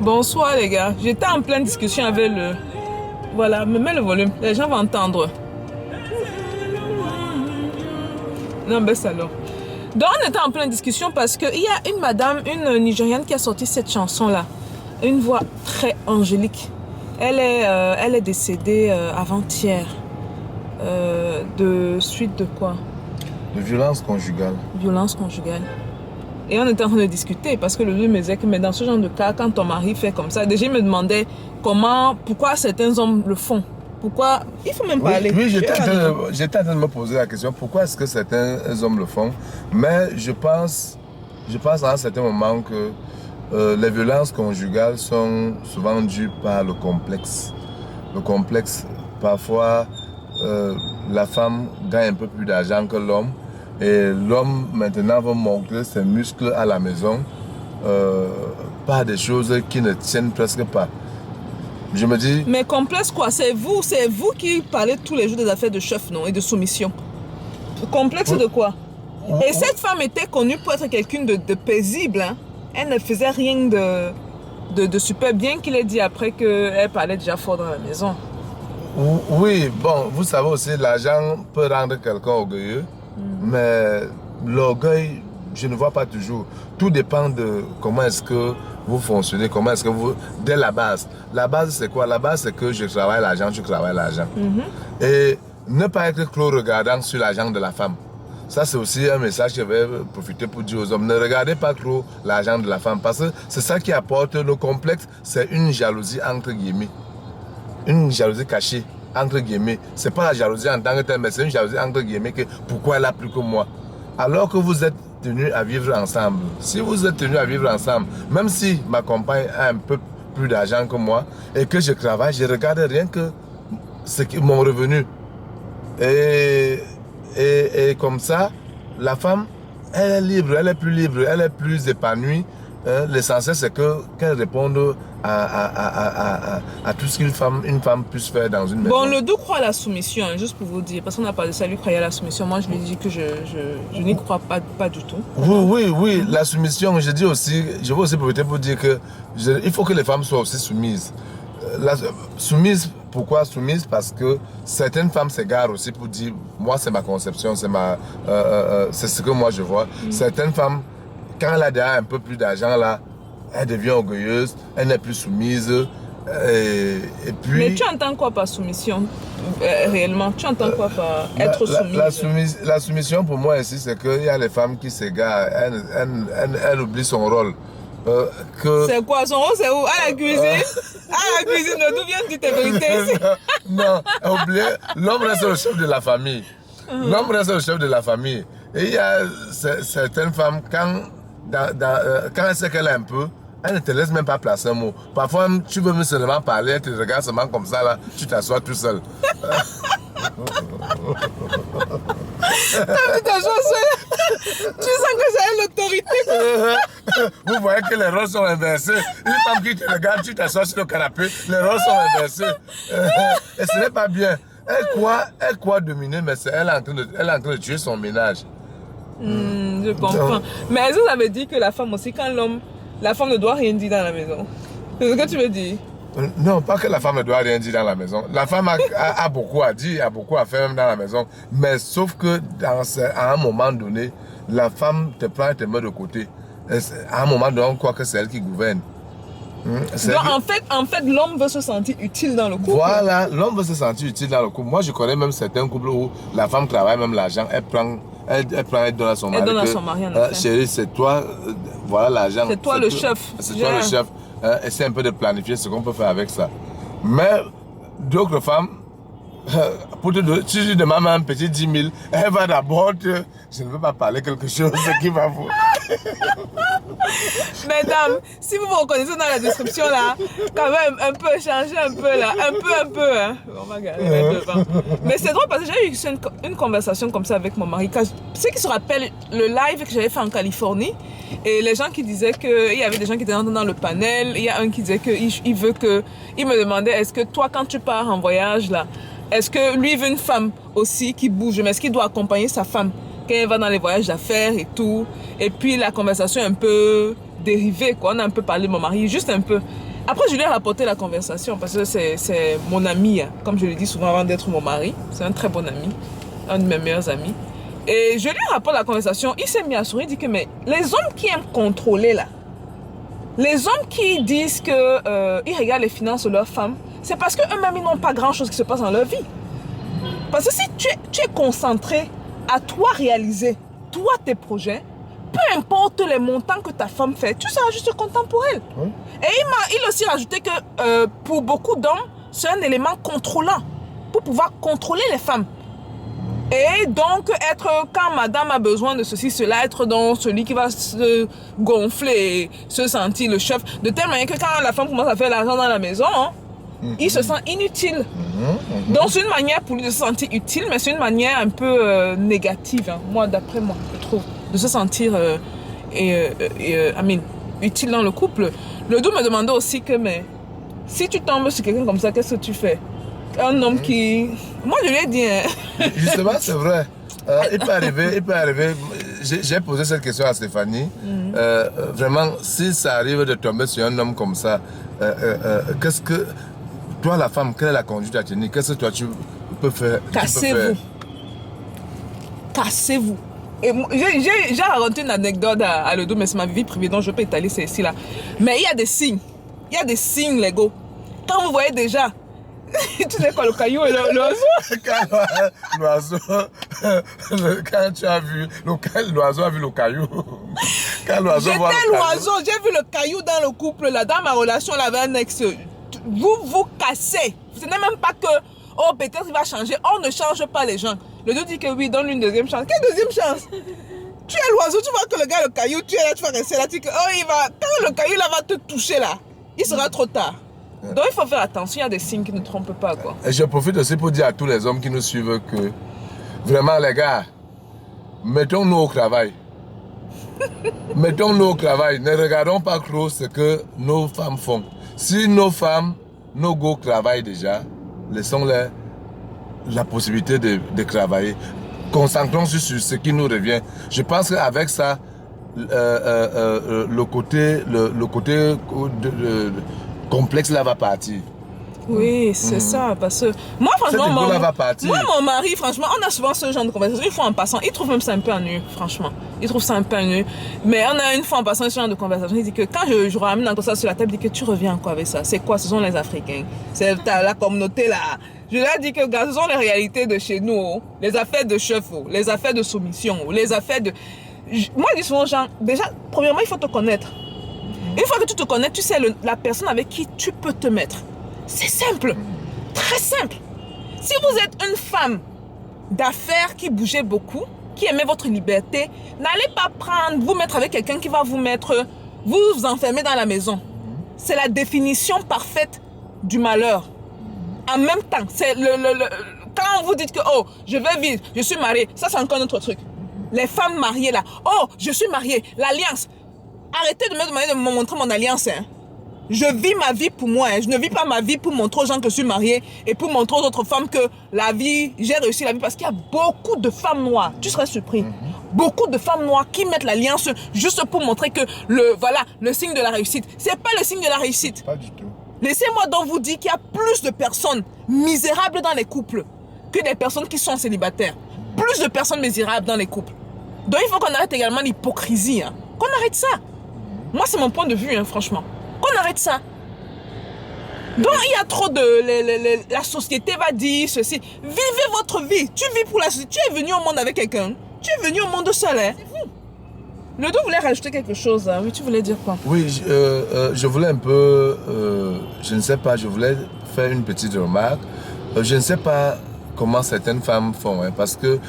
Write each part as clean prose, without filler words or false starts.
Bonsoir les gars, j'étais en pleine discussion avec le... Voilà, me mets le volume, les gens vont entendre. Non, ben alors. Donc on était en pleine discussion parce qu'il y a une madame, une Nigériane qui a sorti cette chanson-là. Une voix très angélique. Elle est décédée avant-hier. De suite de quoi? De violence conjugale. Violence conjugale. Et on était en train de discuter parce que le lui me disait que mais dans ce genre de cas, quand ton mari fait comme ça, déjà il me demandait pourquoi certains hommes le font. Pourquoi? Il faut même parler. Oui, j'étais en train de me poser la question, pourquoi est-ce que certains hommes le font? Mais je pense à un certain moment que les violences conjugales sont souvent dues par le complexe. Le complexe, parfois, la femme gagne un peu plus d'argent que l'homme. Et l'homme, maintenant, va montrer ses muscles à la maison par des choses qui ne tiennent presque pas. Je me dis... Mais complexe quoi? C'est vous qui parlez tous les jours des affaires de chef, non? Et de soumission. Complexe de quoi? Et cette femme était connue pour être quelqu'un de paisible. Hein? Elle ne faisait rien de super, bien qu'il ait dit après qu'elle parlait déjà fort dans la maison. Oui, bon, vous savez aussi, l'argent peut rendre quelqu'un orgueilleux. Mais l'orgueil, je ne vois pas toujours. Tout dépend de comment est-ce que vous fonctionnez, comment est-ce que vous... Dès la base. La base, c'est quoi? La base, c'est que je travaille l'argent, je travaille l'argent. Et ne pas être trop regardant sur l'argent de la femme. Ça, c'est aussi un message que je vais profiter pour dire aux hommes. Ne regardez pas trop l'argent de la femme parce que c'est ça qui apporte le complexe. C'est une jalousie entre guillemets. Une jalousie cachée. Entre guillemets, c'est pas la jalousie en tant que telle, mais c'est une jalousie entre guillemets que pourquoi elle a plus que moi. Alors que vous êtes tenus à vivre ensemble. Si vous êtes tenus à vivre ensemble, même si ma compagne a un peu plus d'argent que moi et que je travaille, je regarde rien que mon revenu. Et comme ça, la femme, elle est libre, elle est plus libre, elle est plus épanouie. L'essentiel, c'est qu'elle réponde à tout ce qu'une femme puisse faire dans une maison. Bon, le doux croit à la soumission, hein, juste pour vous dire, parce qu'on a parlé de ça, lui croyait à la soumission. Moi, je lui dis que je n'y crois pas du tout. Oui, la soumission, je veux aussi profiter pour dire que il faut que les femmes soient aussi soumises. Soumise, pourquoi soumise? Parce que certaines femmes s'égarent aussi pour dire, moi c'est ma conception, c'est ce que moi je vois. Certaines femmes, quand elle a déjà un peu plus d'argent là, elle devient orgueilleuse, elle n'est plus soumise. Et puis... Mais tu entends quoi par soumission réellement? Tu entends quoi par être soumise? La soumission pour moi ici, c'est qu'il y a les femmes qui s'égarent, elles oublient son rôle. C'est quoi son rôle? C'est où? À la cuisine? À la cuisine, d'où viennent tes vérités ici? Non, oubliez, l'homme reste le chef de la famille. L'homme reste le chef de la famille. Et il y a certaines femmes, quand elle sait qu'elle a un peu, elle ne te laisse même pas placer un mot. Parfois, tu veux seulement parler, elle te regarde seulement comme ça, là, tu t'assois tout seul. Tu t'assois seul. Tu sens que c'est l'autorité. Vous voyez que les rôles sont inversés. Une femme qui te regarde, tu t'assois sur le canapé, les rôles sont inversés. Et ce n'est pas bien. Elle croit dominer, mais elle est en train de tuer son ménage. Je comprends. Mais est-ce que ça veut dire que la femme aussi, la femme ne doit rien dire dans la maison? C'est ce que tu veux dire? Non, pas que la femme ne doit rien dire dans la maison. La femme a beaucoup à dire, a beaucoup à faire même dans la maison. Mais sauf que à un moment donné, la femme te prend et te met de côté. À un moment donné, on croit que c'est elle qui gouverne. Donc en fait, l'homme veut se sentir utile dans le couple. Voilà, l'homme veut se sentir utile dans le couple. Moi, je connais même certains couples où la femme travaille même l'argent, elle donne à son mari. Elle donne à son mari, en effet. Chérie, c'est toi, voilà l'argent. C'est toi le chef. C'est toi le chef. Essaie un peu de planifier ce qu'on peut faire avec ça. Mais d'autres femmes, pour te donner, si je demande un petit 10 000, elle va d'abord je ne veux pas parler quelque chose qui va vous... Mesdames, si vous vous reconnaissez dans la description là, quand même un peu, changez un peu là, un peu, hein. On va garder devant. Mais c'est drôle parce que j'ai eu une conversation comme ça avec mon mari. Ceux qui se rappellent le live que j'avais fait en Californie, et les gens qui disaient qu'il y avait des gens qui étaient dans le panel, il y a un qui disait qu'il veut que, il me demandait est-ce que toi quand tu pars en voyage là, est-ce que lui veut une femme aussi qui bouge, mais est-ce qu'il doit accompagner sa femme quand elle va dans les voyages d'affaires et tout? Et puis la conversation est un peu dérivée, quoi. On a un peu parlé de mon mari, juste un peu. Après, je lui ai rapporté la conversation parce que c'est mon ami, hein, comme je le dis souvent avant d'être mon mari. C'est un très bon ami, un de mes meilleurs amis. Et je lui rapporte la conversation, il s'est mis à sourire, il dit que mais les hommes qui aiment contrôler là, les hommes qui disent que ils regardent les finances de leurs femmes, c'est parce qu'eux-mêmes ils n'ont pas grand-chose qui se passe dans leur vie. Parce que si tu es concentré à toi réaliser, toi tes projets, peu importe les montants que ta femme fait, tu seras juste content pour elle. Oui. Et il a aussi rajouté que pour beaucoup d'hommes, c'est un élément contrôlant pour pouvoir contrôler les femmes. Et donc, quand madame a besoin de ceci, cela, être dans celui qui va se gonfler et se sentir le chef, de telle manière que quand la femme commence à faire l'argent dans la maison, il se sent inutile. Donc, c'est une manière pour lui de se sentir utile, mais c'est une manière un peu négative, hein, moi, d'après moi, je trouve, de se sentir utile dans le couple. Le dos me demandait aussi que, mais si tu tombes sur quelqu'un comme ça, qu'est-ce que tu fais? Un homme qui... Moi, je lui ai dit... Justement, c'est vrai. Il peut arriver. J'ai posé cette question à Stéphanie. Vraiment, si ça arrive de tomber sur un homme comme ça, qu'est-ce que... Toi, la femme, quelle est la conduite à tenir? Qu'est-ce que toi, tu peux faire? Cassez-vous. Cassez-vous. Et j'ai raconté une anecdote à Ledo, mais c'est ma vie privée, donc je peux étaler celle-ci là. Mais il y a des signes. Il y a des signes légaux. Quand vous voyez déjà... tu sais quoi, le caillou et l'oiseau? L'oiseau, quand tu as vu, l'oiseau a vu le caillou. Quand l'oiseau voit le l'oiseau, j'ai vu le caillou dans le couple, là, dans ma relation là, avec un ex. Vous cassez. Ce n'est même pas que, oh, peut-être il va changer. On ne change pas les gens. Le Dieu dit que oui, donne une deuxième chance. Quelle deuxième chance? Tu es l'oiseau, tu vois que le gars, le caillou, tu es là, tu vas rester là, tu dis que, oh, il va, quand le caillou là va te toucher là, il sera trop tard. Donc il faut faire attention, il y a des signes qui ne trompent pas, quoi. Et je profite aussi pour dire à tous les hommes qui nous suivent que vraiment les gars, mettons-nous au travail. Mettons-nous au travail. Ne regardons pas trop ce que nos femmes font. Si nos femmes, nos go travaillent déjà, laissons-les la possibilité de travailler. Concentrons-nous sur ce qui nous revient. Je pense qu'avec ça, le côté complexe là va partir. Oui, c'est ça, parce que moi franchement, mon mari, franchement, on a souvent ce genre de conversation, une fois en passant, il trouve même ça un peu ennuyeux, franchement. Il trouve ça un peu ennuyeux. Mais on a une fois en passant ce genre de conversation, il dit que quand je ramène encore ça sur la table, il dit que tu reviens encore avec ça. C'est quoi? Ce sont les Africains. C'est la communauté là. Je leur ai dit que ce sont les réalités de chez nous, les affaires de chef, les affaires de soumission, les affaires de... Moi je dis souvent aux gens, déjà, premièrement, il faut te connaître. Une fois que tu te connais, tu sais la personne avec qui tu peux te mettre. C'est simple, très simple. Si vous êtes une femme d'affaires qui bougeait beaucoup, qui aimait votre liberté, n'allez pas vous mettre avec quelqu'un qui va vous enfermer dans la maison. C'est la définition parfaite du malheur. En même temps, c'est quand vous dites que oh, je vais vivre, je suis mariée, ça c'est encore un autre truc. Les femmes mariées là, oh, je suis mariée, l'alliance. Arrêtez de me demander de me montrer mon alliance. Hein. Je vis ma vie pour moi. Hein. Je ne vis pas ma vie pour montrer aux gens que je suis mariée et pour montrer aux autres femmes que la vie, j'ai réussi la vie. Parce qu'il y a beaucoup de femmes noires. Tu serais surpris. Beaucoup de femmes noires qui mettent l'alliance juste pour montrer que le signe de la réussite. C'est pas le signe de la réussite. Pas du tout. Laissez-moi donc vous dire qu'il y a plus de personnes misérables dans les couples que des personnes qui sont célibataires. Plus de personnes misérables dans les couples. Donc il faut qu'on arrête également l'hypocrisie. Hein. Qu'on arrête ça. Moi, c'est mon point de vue, hein, franchement. Qu'on arrête ça. Donc, il y a trop de... la société va dire ceci. Vivez votre vie. Tu vis pour la société. Tu es venu au monde avec quelqu'un. Tu es venu au monde seul. Hein. C'est vous. Le dos voulait rajouter quelque chose. Hein. Oui, tu voulais dire quoi? Oui, je voulais un peu... je ne sais pas, je voulais faire une petite remarque. Je ne sais pas comment certaines femmes font. Hein, parce que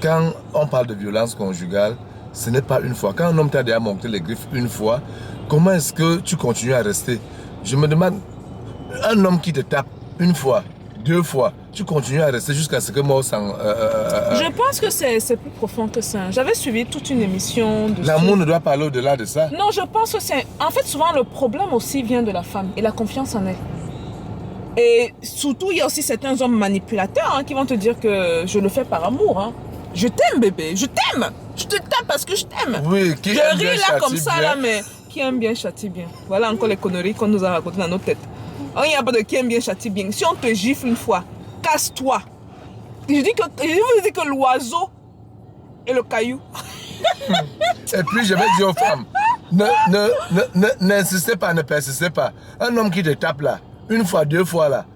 quand on parle de violence conjugale, ce n'est pas une fois. Quand un homme t'a déjà monté les griffes une fois, comment est-ce que tu continues à rester? Je me demande, un homme qui te tape une fois, deux fois, tu continues à rester jusqu'à ce que moi s'en... Je pense que c'est plus profond que ça. J'avais suivi toute une émission de... L'amour ne doit pas aller au-delà de ça. Non, je pense que c'est... En fait, souvent, le problème aussi vient de la femme et la confiance en elle. Et surtout, il y a aussi certains hommes manipulateurs hein, qui vont te dire que je le fais par amour. Hein. Je t'aime, bébé, je t'aime. Je te tape parce que je t'aime. Oui, qui je ris là comme ça, là, mais qui aime bien châtie bien. Voilà encore les conneries qu'on nous a racontées dans nos têtes. Il n'y a pas de qui aime bien châtie bien. Si on te gifle une fois, casse-toi. Je vous dis que l'oiseau et le caillou. Et puis je vais dire aux femmes, n'insistez pas, ne persistez pas. Un homme qui te tape là, une fois, deux fois là,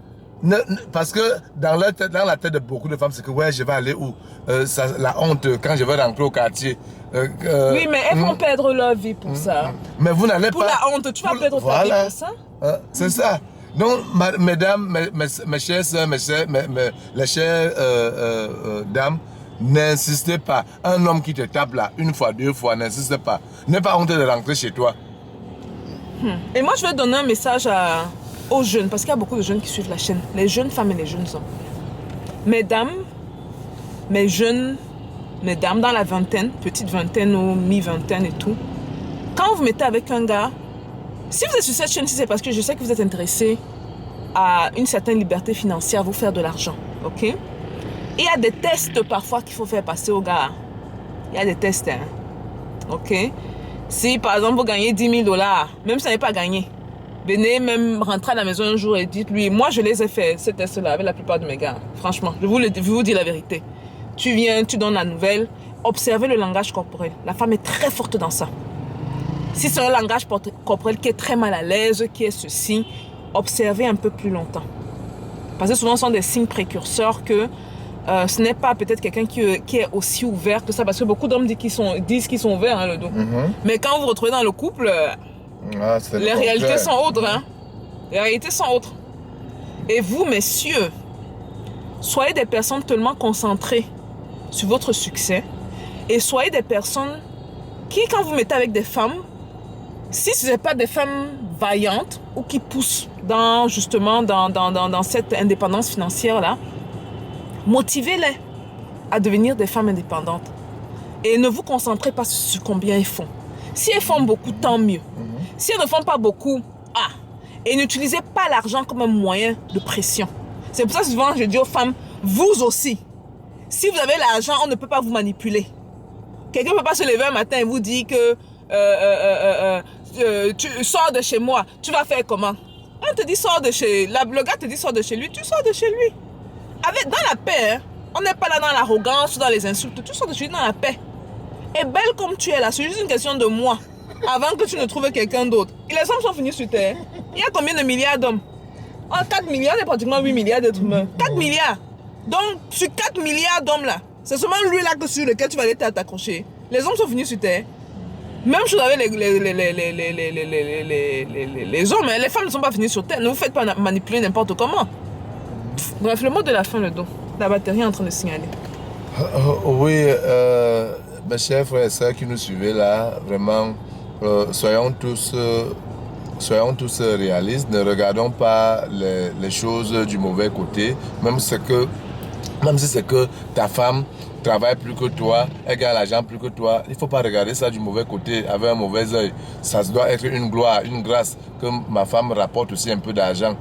parce que dans la tête de beaucoup de femmes, c'est que ouais, je vais aller où la honte quand je vais rentrer au quartier. Oui, mais elles vont perdre leur vie pour ça. Mais vous n'allez pas. Pour la honte, tu vas perdre ta vie pour ça. C'est ça. Donc, mesdames, mes chères soeurs, les chères dames, n'insistez pas. Un homme qui te tape là, une fois, deux fois, n'insistez pas. N'aie pas honte de rentrer chez toi. Et moi, je vais donner un message aux jeunes, parce qu'il y a beaucoup de jeunes qui suivent la chaîne. Les jeunes femmes et les jeunes hommes. Mesdames, mes jeunes mesdames dans la vingtaine, petite vingtaine ou mi-vingtaine et tout, quand vous mettez avec un gars, si vous êtes sur cette chaîne, c'est parce que je sais que vous êtes intéressé à une certaine liberté financière, vous faire de l'argent, ok? Il y a des tests parfois qu'il faut faire passer aux gars. Il y a des tests, hein, ok? Si par exemple vous gagnez 10 000 $, même si ça n'est pas gagné, venez même rentrer à la maison un jour et dites-lui, moi je les ai fait, ces tests-là, avec la plupart de mes gars. Franchement, je vous dis la vérité. Tu viens, tu donnes la nouvelle, observez le langage corporel. La femme est très forte dans ça. Si c'est un langage corporel qui est très mal à l'aise, qui est ceci, observez un peu plus longtemps. Parce que souvent, ce sont des signes précurseurs que ce n'est pas peut-être quelqu'un qui est aussi ouvert que ça. Parce que beaucoup d'hommes disent qu'ils sont ouverts, hein, le dos. Mais quand vous vous retrouvez dans le couple, les réalités sont autres. Hein. Les réalités sont autres. Et vous, messieurs, soyez des personnes tellement concentrées sur votre succès et soyez des personnes qui, quand vous mettez avec des femmes, si ce n'est pas des femmes vaillantes ou qui poussent justement dans cette indépendance financière-là, motivez-les à devenir des femmes indépendantes. Et ne vous concentrez pas sur combien elles font. Si elles font beaucoup, tant mieux. Si elles ne font pas beaucoup, et n'utilisez pas l'argent comme un moyen de pression. C'est pour ça que souvent je dis aux femmes, vous aussi, si vous avez l'argent, on ne peut pas vous manipuler. Quelqu'un ne peut pas se lever un matin et vous dire que tu sors de chez moi, tu vas faire comment? On te dit sors de chez... Le gars te dit sors de chez lui, tu sors de chez lui. Dans la paix, hein, on n'est pas là dans l'arrogance, dans les insultes, tu sors de chez lui dans la paix. Et belle comme tu es là, c'est juste une question de moi. Avant que tu ne trouves quelqu'un d'autre. Et les hommes sont finis sur terre. Il y a combien de milliards d'hommes? 4 milliards, c'est pratiquement 8 milliards d'êtres humains. 4 milliards. Donc, sur 4 milliards d'hommes là, c'est seulement lui là sur lequel tu vas aller t'accrocher. Les hommes sont finis sur terre. Même chose avec les hommes, hein. Les femmes ne sont pas finies sur terre. Ne vous faites pas manipuler n'importe comment. Bref, le mot de la fin, le dos. La batterie est en train de signaler. Oui, mes chers frères et sœurs qui nous suivez là, vraiment, soyons tous réalistes. Ne regardons pas les choses du mauvais côté. Même si c'est que ta femme travaille plus que toi, elle gagne l'argent plus que toi, il ne faut pas regarder ça du mauvais côté, avec un mauvais œil. Ça doit être une gloire, une grâce que ma femme rapporte aussi un peu d'argent.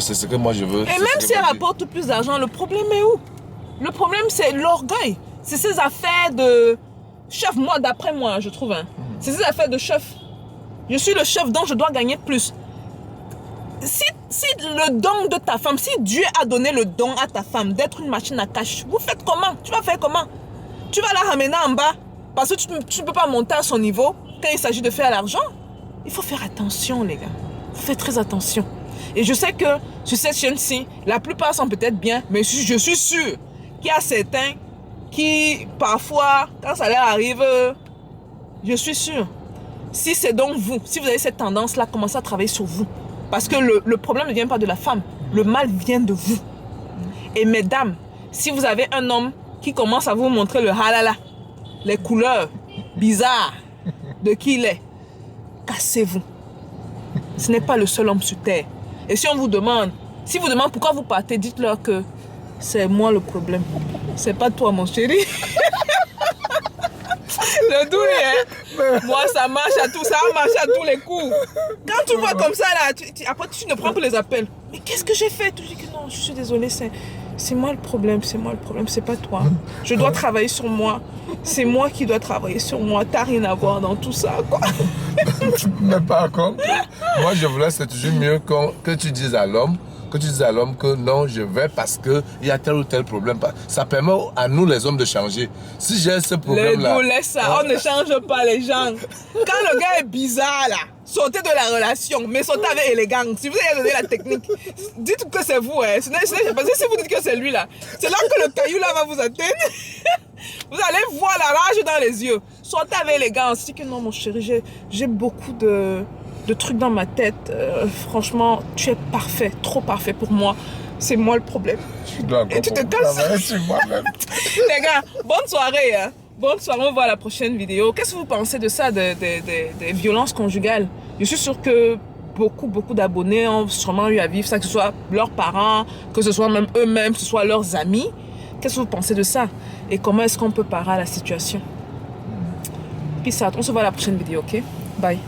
C'est ce que moi je veux. Et même si elle rapporte plus d'argent, le problème est où? Le problème c'est l'orgueil. C'est ces affaires de chef, moi, d'après moi, je trouve. Hein. C'est ces affaires de chef. Je suis le chef, donc je dois gagner plus. Si le don de ta femme, si Dieu a donné le don à ta femme d'être une machine à cash, vous faites comment? Tu vas faire comment? Tu vas la ramener en bas parce que tu ne peux pas monter à son niveau quand il s'agit de faire l'argent? Il faut faire attention, les gars. Faites très attention. Et je sais que sur cette chaîne-ci, la plupart sont peut-être bien, mais je suis sûr qu'il y a certains qui, parfois, quand ça leur arrive, je suis sûr. Si c'est donc vous, si vous avez cette tendance-là, commencez à travailler sur vous. Parce que le problème ne vient pas de la femme. Le mal vient de vous. Et mesdames, si vous avez un homme qui commence à vous montrer le halala, les couleurs bizarres de qui il est, cassez-vous. Ce n'est pas le seul homme sur terre. Et si on vous demande, pourquoi vous partez, dites-leur que c'est moi le problème. C'est pas toi, mon chéri. Le doux, hein? Moi, ça marche à tout, ça marche à tous les coups. Quand tu vois comme ça, là, après, tu ne prends plus les appels. Mais qu'est-ce que j'ai fait? Tu dis que non, je suis désolée, C'est moi le problème, c'est pas toi. Je dois travailler sur moi. C'est moi qui dois travailler sur moi. T'as rien à voir dans tout ça, quoi. Mais par contre, moi je voulais, c'est toujours mieux que tu dises à l'homme, que non, je vais parce qu'il y a tel ou tel problème. Ça permet à nous les hommes de changer. Si j'ai ce problème-là... Laisse ça, on ne change pas les gens. Quand le gars est bizarre, là, sortez de la relation, mais sortez avec élégance. Si vous avez donné la technique, dites que c'est vous. Hein. Parce que si vous dites que c'est lui, là, c'est là que le caillou, là, va vous atteindre. Vous allez voir la rage dans les yeux. Sortez avec élégance. Dites que non, mon chéri, j'ai beaucoup de trucs dans ma tête. Franchement, tu es parfait, trop parfait pour moi. C'est moi le problème. Et tu te casses. Sur moi-même. Les gars, bonne soirée. Hein. Bonne soirée, on voit la prochaine vidéo. Qu'est-ce que vous pensez de ça, des violences conjugales? Je suis sûre que beaucoup d'abonnés ont sûrement eu à vivre ça, que ce soit leurs parents, que ce soit même eux-mêmes, que ce soit leurs amis. Qu'est-ce que vous pensez de ça? Et comment est-ce qu'on peut parer à la situation? Peace out. On se voit à la prochaine vidéo, ok? Bye.